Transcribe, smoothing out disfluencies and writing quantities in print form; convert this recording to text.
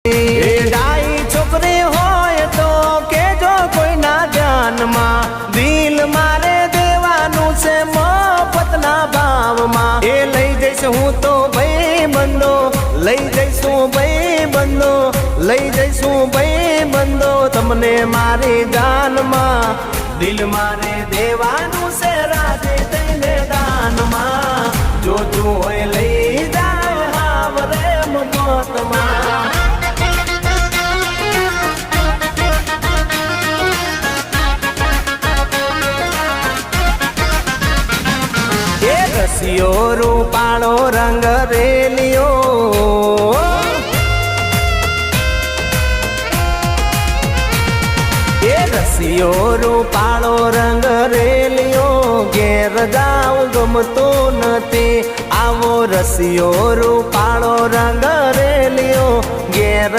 ડાઈ છોકરી હોય તો કેજો કોઈના ધ્યાનમાં દિલ મારે દેવાનું છે મફતના ભાવમાં એ લઈ જઈશ હું તો ભાઈ બંધો લઈ જઈશું ભાઈ બંધો લઈ જઈશું ભાઈ બંધો તમને મારી જાનમાં દિલ મારે દેવાનું છે રાધે તઈને દાનમાં જોતું હોય લઈ જાય હાવરે મફતમાં રસિયો રૂપાળો રંગ રેલિયો એ રસિયો રૂપાળો રંગ રેલિયો ઘેર જાવ ગમતો નથી આવો રસિયો રૂપાળો રંગ રે